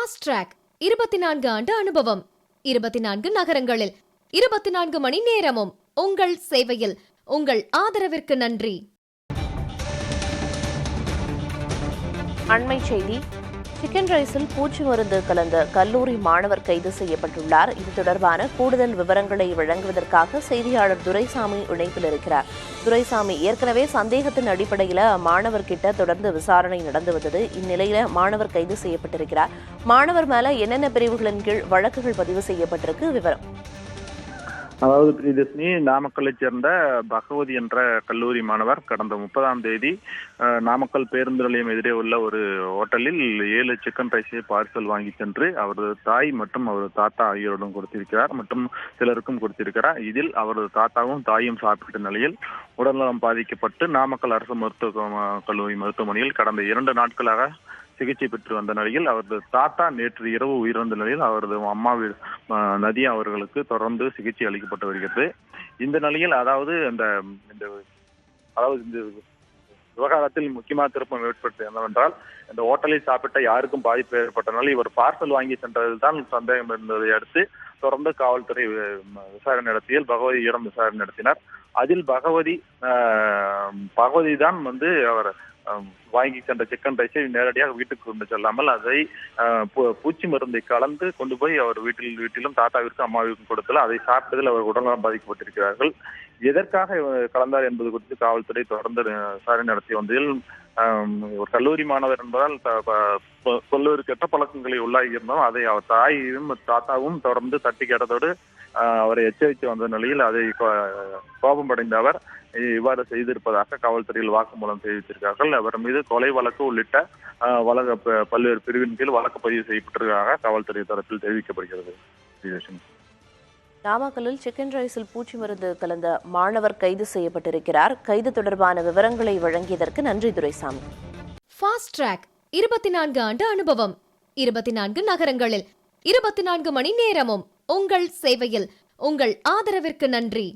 Fast track 24 ஆண்டு அனுபவம், 24 நகரங்களில் 24 மணி நேரமும் உங்கள் சேவையில். உங்கள் ஆதரவிற்கு நன்றி. அண்மை செய்தி. சிக்கன் ரைஸில் பூச்சி மருந்து கலந்த கல்லூரி மாணவர் கைது செய்யப்பட்டுள்ளார். இது தொடர்பான கூடுதல் விவரங்களை வழங்குவதற்காக செய்தியாளர் துரைசாமி இணைப்பில் இருக்கிறார். துரைசாமி, ஏற்கனவே சந்தேகத்தின் அடிப்படையில் மாணவர் கிட்ட தொடர்ந்து விசாரணை நடந்து வந்தது. இந்நிலையில மாணவர் கைது செய்யப்பட்டிருக்கிறார். மாணவர் மேல என்னென்ன பிரிவுகளின் கீழ் வழக்குகள் பதிவு செய்யப்பட்டிருக்கு? விவரம். அதாவது பிரியதர்ஷினி, நாமக்கல்லை சேர்ந்த பகவதி என்ற கல்லூரி மாணவர் கடந்த 30ஆம் தேதி நாமக்கல் பேருந்து நிலையம் எதிரே உள்ள ஒரு ஹோட்டலில் 7 சிக்கன் ரைஸை பார்சல் வாங்கி சென்று அவரது தாய் மற்றும் அவரது தாத்தா ஆகியோருடன் கொடுத்திருக்கிறார் மற்றும் சிலருக்கும் கொடுத்திருக்கிறார். இதில் அவரது தாத்தாவும் தாயும் சாப்பிட்ட நிலையில் உடல்நலம் பாதிக்கப்பட்டு நாமக்கல் அரசு கல்லூரி மருத்துவமனையில் கடந்த 2 நாட்களாக சிகிச்சை பெற்று வந்த நிலையில் அவரது தாத்தா நேற்று இரவு உயிரிழந்த நிலையில் அவரது அம்மா நதியா அவர்களுக்கு தொடர்ந்து சிகிச்சை அளிக்கப்பட்டு வருகிறது. இந்த நிலையில் இந்த விவகாரத்தில் முக்கியமான திருப்பம் ஏற்பட்டது என்னவென்றால், இந்த ஹோட்டலில் சாப்பிட்ட யாருக்கும் பாதிப்பு ஏற்பட்டனால இவர் பார்சல் வாங்கி சென்றதில் தான் சந்தேகம் இருந்ததை அடுத்து தொடர்ந்து காவல்துறை விசாரணை நடத்தியில் பகவதியிடம் விசாரணை நடத்தினார். அதில் பகவதி தான் அவர் வாங்கி சென்ற சிக்கன் ரைஸை நேரடியாக வீட்டுக்கு கொண்டு செல்லாமல் அதை பூச்சி மருந்தை கலந்து கொண்டு போய் அவர் வீட்டிலும் தாத்தாவிற்கும் அம்மாவிற்கும் கொடுத்தல அதை சாப்பிட்டதில் அவர் உடல்நலம் பாதிக்கப்பட்டிருக்கிறார்கள். எதற்காக கலந்தார் என்பது குறித்து காவல்துறை தொடர்ந்து விசாரணை நடத்தி வந்ததில் ஒரு கல்லூரி மாணவர் என்பதால் பல்வேறு கெட்ட பழக்கங்களை உள்ளாகி இருந்தாலும் அதை அவர் தாயும் தாத்தாவும் தொடர்ந்து தட்டி கேட்டதோடு அவரை எச்சரித்து வந்த நிலையில் அதை கோபமடைந்த அவர் இவ்வாறு செய்திருப்பதாக காவல்துறையில் வாக்குமூலம் தெரிவித்திருக்கிறார்கள். அவர் மீது கொலை வழக்கு உள்ளிட்ட பல்வேறு பிரிவின் கீழ் வழக்கு பதிவு செய்யப்பட்டிருப்பதாக காவல்துறை தரப்பில் தெரிவிக்கப்படுகிறது. நாமக்கல்லில் சிக்கன் ரைஸில் பூச்சி மருந்து கலந்த மாணவர் கைது செய்யப்பட்டிருக்கிறார். கைது தொடர்பான விவரங்களை வழங்கியதற்கு நன்றி துரைசாமி. ஃபாஸ்ட் ட்ராக் 24 ஆண்டு அனுபவம், 24 நகரங்களில் 24 மணி நேரமும் உங்கள் சேவையில். உங்கள் ஆதரவிற்கு நன்றி.